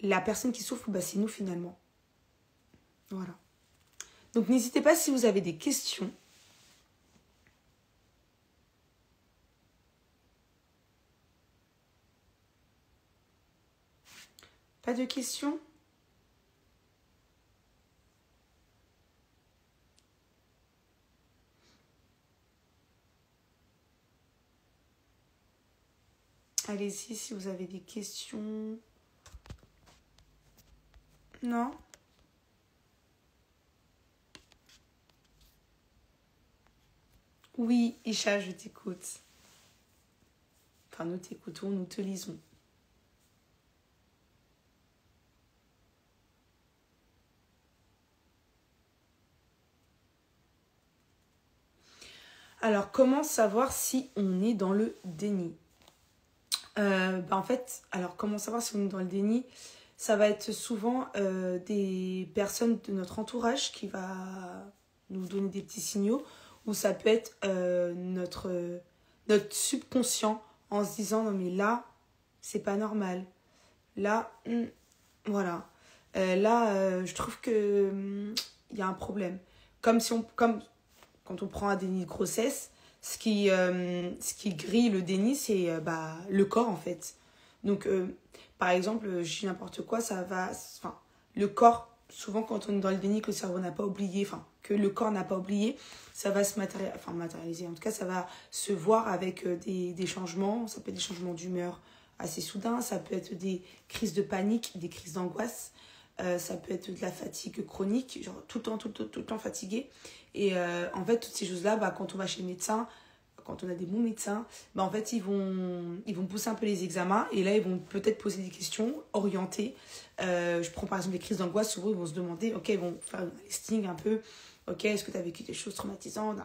la personne qui souffre, bah, c'est nous finalement. Voilà. Donc n'hésitez pas si vous avez des questions. Pas de questions? Allez-y si vous avez des questions. Non? Oui, Isha, je t'écoute. Enfin, nous t'écoutons, nous te lisons. Alors, comment savoir si on est dans le déni? En fait, alors comment savoir si on est dans le déni? Ça va être souvent des personnes de notre entourage qui va nous donner des petits signaux, ou ça peut être notre subconscient en se disant non mais là, c'est pas normal. Là, voilà. Je trouve que il y a un problème. Comme quand on prend un déni de grossesse, ce qui grille le déni, c'est le corps en fait. Donc, par exemple, je dis n'importe quoi, le corps, souvent quand on est dans le déni, que le cerveau n'a pas oublié, que le corps n'a pas oublié, ça va se matérialiser. En tout cas, ça va se voir avec des changements. Ça peut être des changements d'humeur assez soudains, ça peut être des crises de panique, des crises d'angoisse. Ça peut être de la fatigue chronique, genre tout le temps fatigué. Et en fait, toutes ces choses-là, quand on va chez le médecin, quand on a des bons médecins, en fait, ils vont pousser un peu les examens. Et là, ils vont peut-être poser des questions orientées. Je prends par exemple les crises d'angoisse. Souvent, ils vont se demander, ok, ils vont faire un listing un peu. Ok, est-ce que tu as vécu des choses traumatisantes?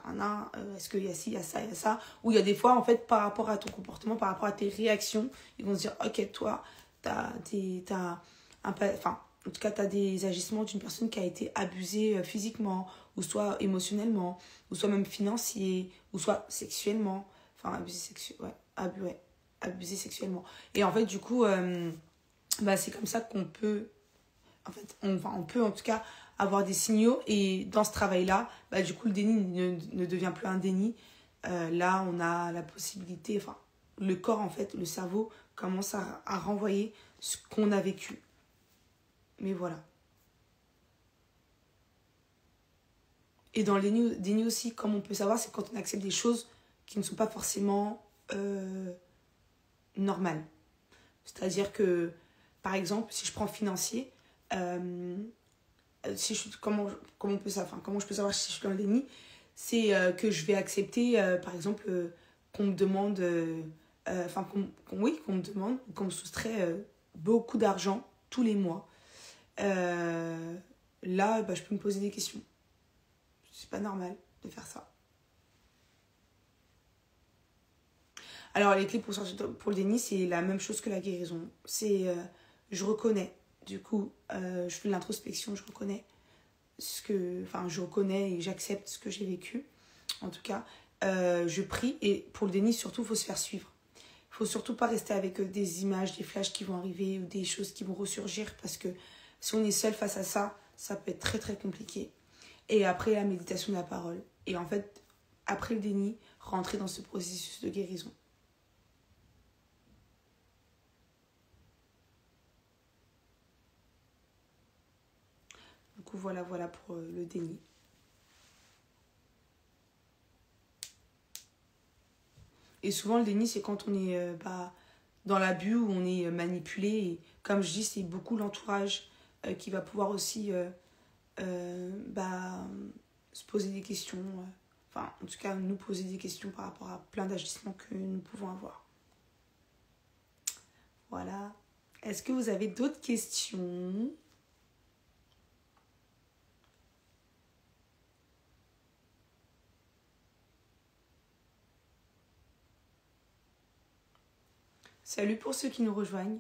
Est-ce qu'il y a ci, il y a ça, il y a ça? Ou il y a des fois, en fait, par rapport à ton comportement, par rapport à tes réactions, ils vont se dire, ok, toi, en tout cas, tu as des agissements d'une personne qui a été abusée physiquement, ou soit émotionnellement, ou soit même financier, ou soit sexuellement. Enfin, abusé sexuellement. Et en fait, du coup, c'est comme ça qu'on peut, en fait, on peut en tout cas avoir des signaux. Et dans ce travail-là, du coup, le déni ne devient plus un déni. Là, on a la possibilité, le corps, en fait, le cerveau commence à renvoyer ce qu'on a vécu. Mais voilà. Et dans le déni aussi, comme on peut savoir, c'est quand on accepte des choses qui ne sont pas forcément normales. C'est-à-dire que, par exemple, si je prends financier, comment je peux savoir si je suis dans le déni, c'est que je vais accepter, par exemple, qu'on me demande, qu'on me demande, qu'on me soustrait beaucoup d'argent tous les mois. Là, je peux me poser des questions. C'est pas normal de faire ça. Alors, les clés pour le déni, c'est la même chose que la guérison. C'est, je reconnais. Du coup, je fais de l'introspection, je reconnais je reconnais et j'accepte ce que j'ai vécu. En tout cas, je prie. Et pour le déni, surtout, il faut se faire suivre. Il ne faut surtout pas rester avec des images, des flashs qui vont arriver ou des choses qui vont ressurgir parce que si on est seul face à ça, ça peut être très très compliqué. Et après, la méditation de la parole. Et en fait, après le déni, rentrer dans ce processus de guérison. Du coup, voilà pour le déni. Et souvent, le déni, c'est quand on est dans l'abus, où on est manipulé. Et comme je dis, c'est beaucoup l'entourage qui va pouvoir aussi se poser des questions. En tout cas, nous poser des questions par rapport à plein d'agissements que nous pouvons avoir. Voilà. Est-ce que vous avez d'autres questions ? Salut pour ceux qui nous rejoignent.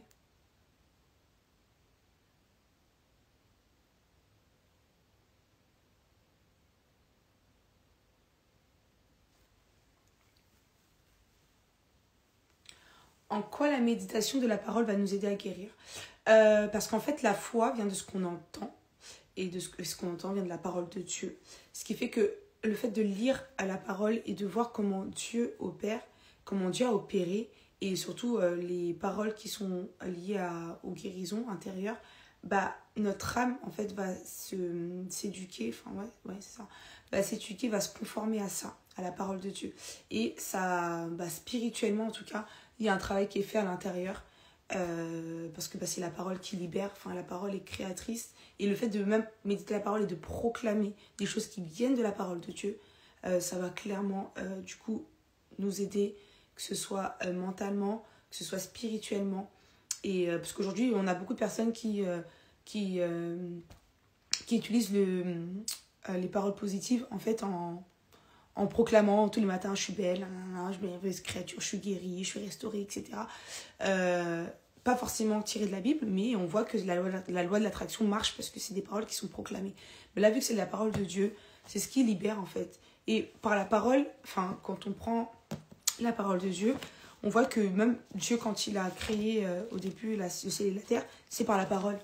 En quoi la méditation de la parole va nous aider à guérir ? Parce qu'en fait, la foi vient de ce qu'on entend. Et de ce qu'on entend vient de la parole de Dieu. Ce qui fait que le fait de lire à la parole et de voir comment Dieu opère, comment Dieu a opéré, et surtout les paroles qui sont liées aux guérisons intérieures, notre âme en fait va s'éduquer, c'est ça, va s'éduquer, va se conformer à ça, à la parole de Dieu. Et ça, spirituellement en tout cas, il y a un travail qui est fait à l'intérieur, parce que c'est la parole qui libère, la parole est créatrice, et le fait de même méditer la parole et de proclamer des choses qui viennent de la parole de Dieu, ça va clairement du coup nous aider, que ce soit mentalement, que ce soit spirituellement. Et parce qu'aujourd'hui, on a beaucoup de personnes qui utilisent les paroles positives en fait en proclamant tous les matins: je suis belle, je suis merveilleuse créature, je suis guérie, je suis restaurée, etc. Pas forcément tiré de la Bible, mais on voit que la loi de l'attraction marche parce que c'est des paroles qui sont proclamées. Mais là, vu que c'est de la parole de Dieu, c'est ce qui libère en fait. Et par la parole, quand on prend la parole de Dieu, on voit que même Dieu, quand il a créé au début le ciel et la terre, c'est par la parole.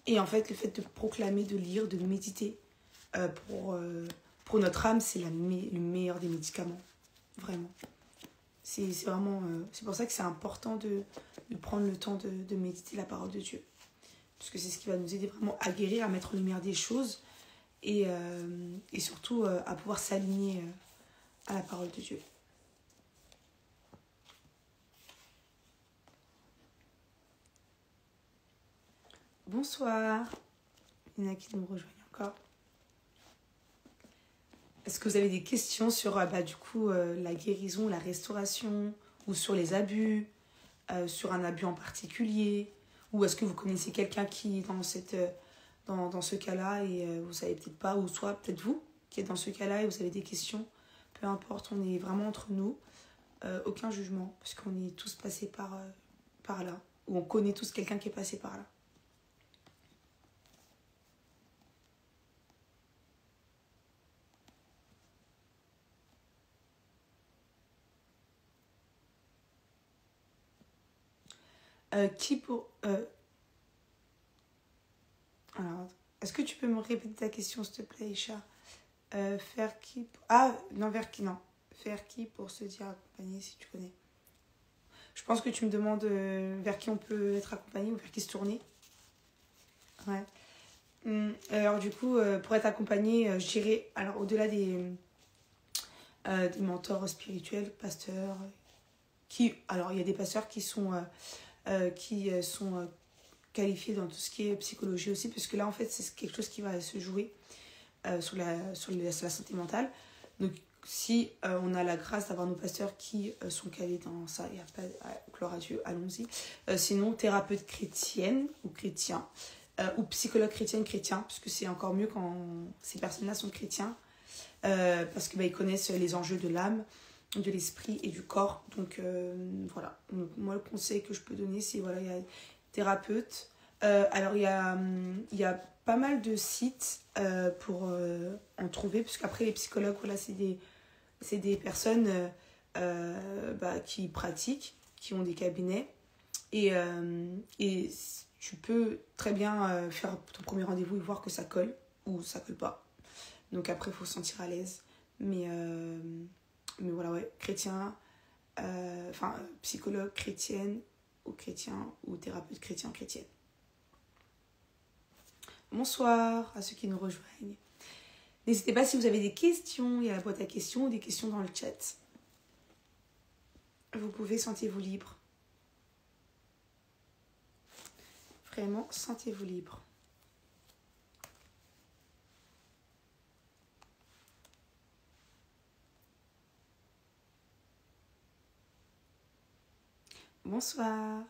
Et en fait, le fait de proclamer, de lire, de méditer pour notre âme, c'est le meilleur des médicaments. Vraiment. C'est vraiment, c'est pour ça que c'est important de prendre le temps de méditer la parole de Dieu. Parce que c'est ce qui va nous aider vraiment à guérir, à mettre en lumière des choses et surtout à pouvoir s'aligner à la parole de Dieu. Bonsoir. Il y en a qui nous rejoignent encore. Est-ce que vous avez des questions sur la guérison, la restauration, ou sur les abus, sur un abus en particulier, ou est-ce que vous connaissez quelqu'un qui est dans ce cas-là et vous ne savez peut-être pas, ou soit peut-être vous qui êtes dans ce cas-là et vous avez des questions, peu importe, on est vraiment entre nous, aucun jugement, parce qu'on est tous passés par là, ou on connaît tous quelqu'un qui est passé par là. Alors, est-ce que tu peux me répéter ta question, s'il te plaît, Isha? Faire qui pour se dire accompagné, si tu connais. Je pense que tu me demandes vers qui on peut être accompagné ou vers qui se tourner. Ouais. Alors du coup, pour être accompagné, je dirais, alors au-delà des mentors spirituels, pasteurs, alors il y a des pasteurs qui sont qualifiés dans tout ce qui est psychologie aussi, parce que là en fait c'est quelque chose qui va se jouer sur la santé mentale. Donc si on a la grâce d'avoir nos pasteurs qui sont calés dans ça, il n'y a pas, gloire à Dieu, allons-y. Sinon, thérapeute chrétienne ou chrétien, ou psychologue chrétien, parce que c'est encore mieux quand ces personnes-là sont chrétiens, parce qu'ils connaissent les enjeux de l'âme, de l'esprit et du corps. Donc voilà, donc, moi le conseil que je peux donner, c'est voilà, il y a thérapeute. Alors il y a pas mal de sites pour en trouver, parce qu'après les psychologues, voilà, c'est des personnes qui pratiquent, qui ont des cabinets, et tu peux très bien faire ton premier rendez-vous et voir que ça colle ou ça colle pas. Donc après, il faut se sentir à l'aise. Mais voilà, ouais, chrétien, psychologue chrétienne ou chrétien ou thérapeute chrétienne. Bonsoir à ceux qui nous rejoignent. N'hésitez pas si vous avez des questions, il y a la boîte à questions ou des questions dans le chat. Vous pouvez, sentez-vous libre. Vraiment, sentez-vous libre. Bonsoir.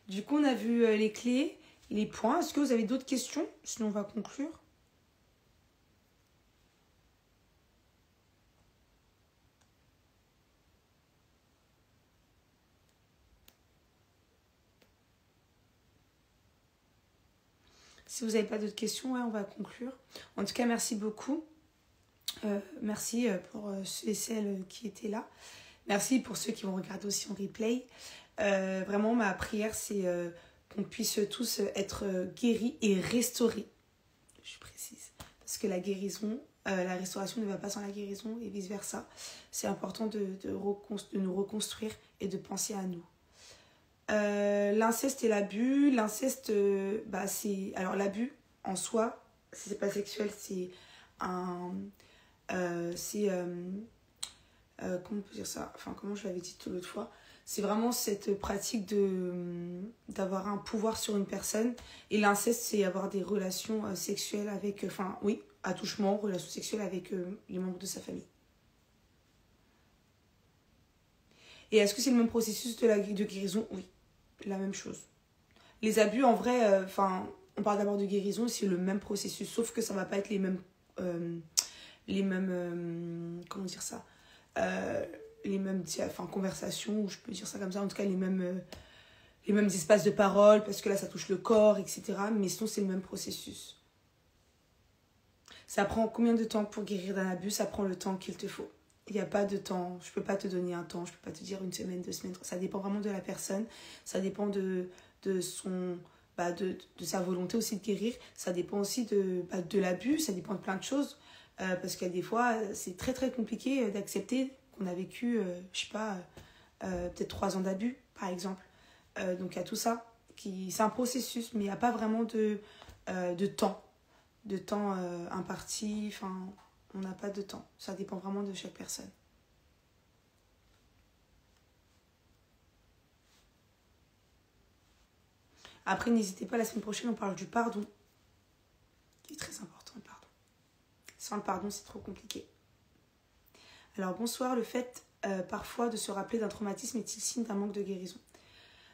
Du coup, on a vu les clés, les points. Est-ce que vous avez d'autres questions? Sinon, on va conclure. Si vous n'avez pas d'autres questions, ouais, on va conclure. En tout cas, merci beaucoup. Merci pour ceux et celles qui étaient là. Merci pour ceux qui vont regarder aussi en replay. Vraiment, ma prière, c'est qu'on puisse tous être guéris et restaurés. Je précise. Parce que la guérison, la restauration ne va pas sans la guérison et vice-versa. C'est important de nous reconstruire et de penser à nous. L'inceste et l'abus. L'inceste, c'est... Alors l'abus, en soi, si c'est pas sexuel, c'est un... comment on peut dire ça? Enfin, comment je l'avais dit l'autre fois? C'est vraiment cette pratique d'avoir un pouvoir sur une personne. Et l'inceste, c'est avoir des relations sexuelles avec... attouchement, relations sexuelles avec les membres de sa famille. Et est-ce que c'est le même processus de guérison? Oui, la même chose. Les abus, en vrai, on parle d'abord de guérison, c'est le même processus, sauf que ça va pas être les mêmes comment dire ça, les mêmes conversations, ou je peux dire ça comme ça, en tout cas les mêmes espaces de parole, parce que là ça touche le corps, etc. Mais sinon c'est le même processus. Ça prend combien de temps pour guérir d'un abus? Ça prend le temps qu'il te faut. Il n'y a pas de temps, je peux pas te donner un temps, je peux pas te dire 1 semaine, 2 semaines, ça dépend vraiment de la personne, ça dépend de sa volonté aussi de guérir, ça dépend aussi de l'abus, ça dépend de plein de choses, parce qu'il y a des fois, c'est très très compliqué d'accepter qu'on a vécu, peut-être 3 ans d'abus, par exemple. Donc il y a tout ça, c'est un processus, mais il n'y a pas vraiment de temps imparti, on n'a pas de temps, ça dépend vraiment de chaque personne. Après, n'hésitez pas, la semaine prochaine, on parle du pardon, qui est très important, le pardon. Sans le pardon, c'est trop compliqué. Alors, bonsoir, le fait parfois de se rappeler d'un traumatisme est-il signe d'un manque de guérison?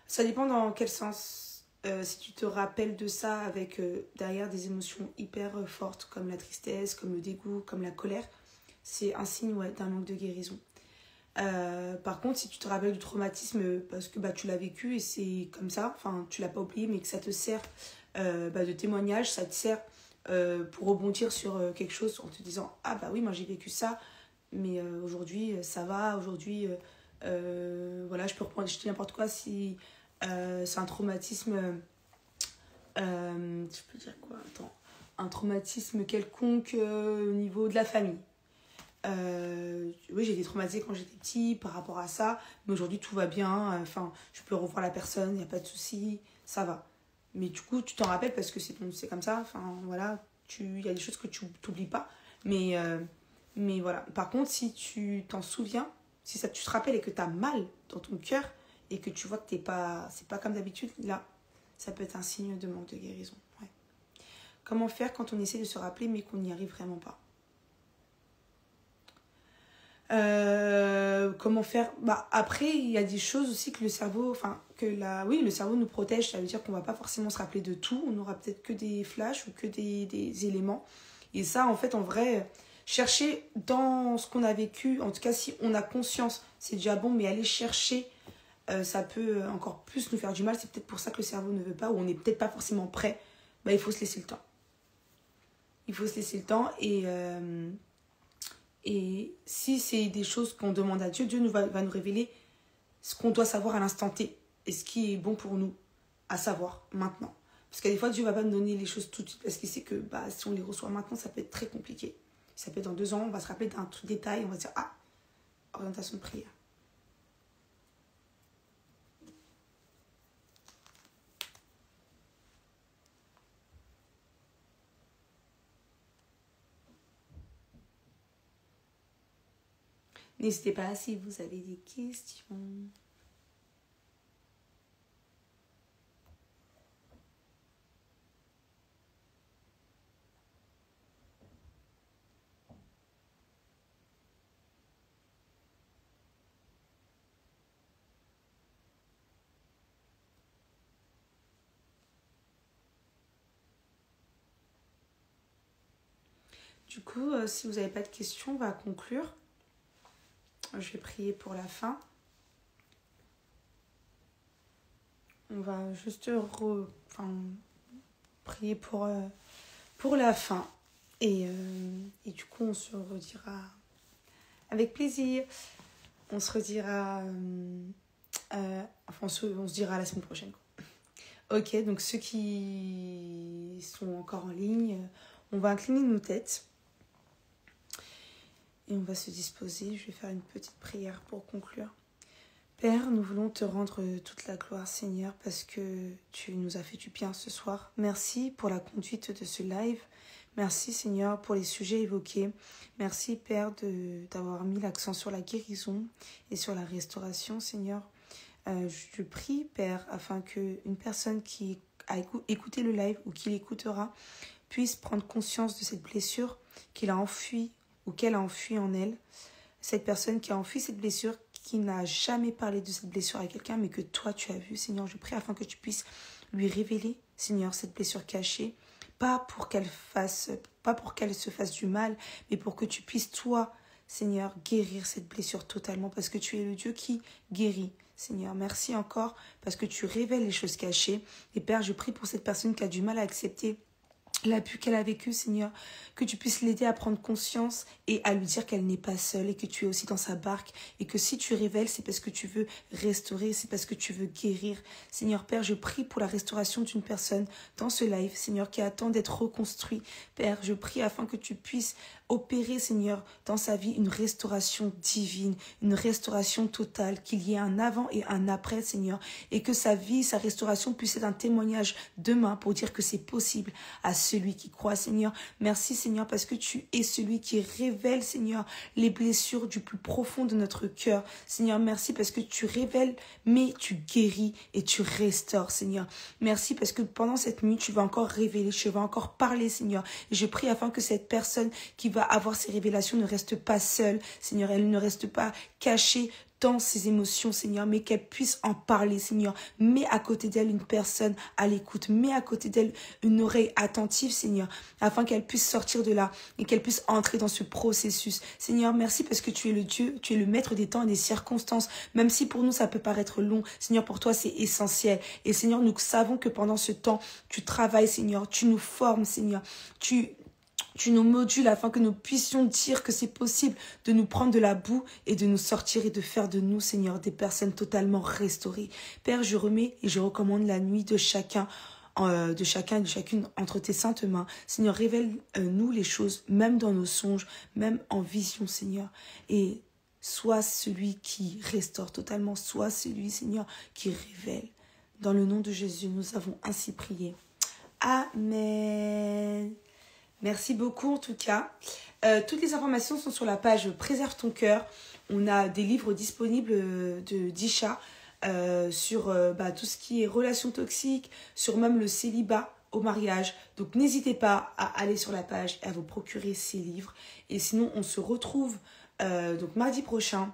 Ça dépend dans quel sens. Si tu te rappelles de ça avec derrière des émotions hyper fortes, comme la tristesse, comme le dégoût, comme la colère, c'est un signe d'un manque de guérison. Par contre, si tu te rappelles du traumatisme parce que tu l'as vécu et c'est comme ça, tu l'as pas oublié, mais que ça te sert de témoignage, ça te sert pour rebondir sur quelque chose en te disant oui, moi j'ai vécu ça, mais aujourd'hui ça va, aujourd'hui je peux reprendre, je dis n'importe quoi, si c'est un traumatisme, je peux dire quoi, un traumatisme quelconque au niveau de la famille. Oui, j'ai été traumatisée quand j'étais petit par rapport à ça, mais aujourd'hui tout va bien, je peux revoir la personne, il n'y a pas de souci, ça va. Mais du coup, tu t'en rappelles parce que c'est comme ça. Enfin, voilà, il y a des choses que tu n'oublies pas. Mais voilà. Par contre, si tu t'en souviens, si tu te rappelles et que tu as mal dans ton cœur et que tu vois que c'est pas comme d'habitude, là, ça peut être un signe de manque de guérison. Ouais. Comment faire quand on essaie de se rappeler mais qu'on n'y arrive vraiment pas? Comment faire? Après, il y a des choses aussi que le cerveau, oui, le cerveau nous protège. Ça veut dire qu'on va pas forcément se rappeler de tout. On aura peut-être que des flashs ou que des éléments. Et ça, en fait, en vrai, chercher dans ce qu'on a vécu, en tout cas, si on a conscience, c'est déjà bon, mais aller chercher, ça peut encore plus nous faire du mal. C'est peut-être pour ça que le cerveau ne veut pas, ou on n'est peut-être pas forcément prêt. Il faut se laisser le temps. Il faut se laisser le temps et si c'est des choses qu'on demande à Dieu, Dieu va nous révéler ce qu'on doit savoir à l'instant T et ce qui est bon pour nous à savoir maintenant. Parce que des fois, Dieu ne va pas nous donner les choses tout de suite parce qu'il sait que si on les reçoit maintenant, ça peut être très compliqué. Ça peut être dans 2 ans, on va se rappeler d'un tout détail, on va se dire « Ah, orientation de prière ». N'hésitez pas si vous avez des questions. Du coup, si vous n'avez pas de questions, on va conclure. Je vais prier pour la fin. On va juste prier pour la fin. Et du coup, on se redira avec plaisir. On se redira... on se dira la semaine prochaine. Ok, donc ceux qui sont encore en ligne, on va incliner nos têtes. Et on va se disposer. Je vais faire une petite prière pour conclure. Père, nous voulons te rendre toute la gloire, Seigneur, parce que tu nous as fait du bien ce soir. Merci pour la conduite de ce live. Merci, Seigneur, pour les sujets évoqués. Merci, Père, d'avoir mis l'accent sur la guérison et sur la restauration, Seigneur. Je prie, Père, afin qu'une personne qui a écouté le live ou qui l'écoutera puisse prendre conscience de cette blessure qu'il a enfuie ou qu'elle a enfui en elle. Cette personne qui a enfui cette blessure, qui n'a jamais parlé de cette blessure à quelqu'un, mais que toi tu as vu, Seigneur, je prie afin que tu puisses lui révéler, Seigneur, cette blessure cachée, pas pour qu'elle se fasse du mal, mais pour que tu puisses, toi, Seigneur, guérir cette blessure totalement, parce que tu es le Dieu qui guérit. Seigneur, merci encore, parce que tu révèles les choses cachées. Et Père, je prie pour cette personne qui a du mal à accepter l'abus qu'elle a vécu, Seigneur, que tu puisses l'aider à prendre conscience et à lui dire qu'elle n'est pas seule et que tu es aussi dans sa barque et que si tu révèles, c'est parce que tu veux restaurer, c'est parce que tu veux guérir. Seigneur Père, je prie pour la restauration d'une personne dans ce live, Seigneur, qui attend d'être reconstruit. Père, je prie afin que tu puisses opérer, Seigneur, dans sa vie une restauration divine, une restauration totale, qu'il y ait un avant et un après, Seigneur, et que sa vie, sa restauration puisse être un témoignage demain pour dire que c'est possible à celui qui croit, Seigneur. Merci, Seigneur, parce que tu es celui qui révèle, Seigneur, les blessures du plus profond de notre cœur. Seigneur, merci parce que tu révèles, mais tu guéris et tu restaures, Seigneur. Merci parce que pendant cette nuit, tu vas encore révéler, tu vas encore parler, Seigneur. Et je prie afin que cette personne qui va avoir ces révélations ne reste pas seule, Seigneur. Elle ne reste pas cachée dans ses émotions, Seigneur, mais qu'elle puisse en parler, Seigneur. Mets à côté d'elle une personne à l'écoute. Mets à côté d'elle une oreille attentive, Seigneur, afin qu'elle puisse sortir de là et qu'elle puisse entrer dans ce processus. Seigneur, merci parce que tu es le Dieu, tu es le maître des temps et des circonstances. Même si pour nous, ça peut paraître long, Seigneur, pour toi, c'est essentiel. Et Seigneur, nous savons que pendant ce temps, tu travailles, Seigneur, tu nous formes, Seigneur, tu nous modules afin que nous puissions dire que c'est possible de nous prendre de la boue et de nous sortir et de faire de nous, Seigneur, des personnes totalement restaurées. Père, je remets et je recommande la nuit de chacun et de chacune entre tes saintes mains. Seigneur, révèle-nous les choses, même dans nos songes, même en vision, Seigneur. Et sois celui qui restaure totalement, sois celui, Seigneur, qui révèle. Dans le nom de Jésus, nous avons ainsi prié. Amen. Merci beaucoup en tout cas. Toutes les informations sont sur la page Préserve ton cœur. On a des livres disponibles de d'Isha sur tout ce qui est relations toxiques, sur même le célibat au mariage. Donc n'hésitez pas à aller sur la page et à vous procurer ces livres. Et sinon, on se retrouve donc mardi prochain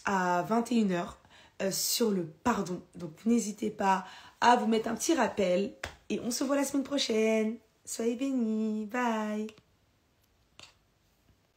à 21h sur le pardon. Donc n'hésitez pas à vous mettre un petit rappel et on se voit la semaine prochaine. Soyez bénis. Bye.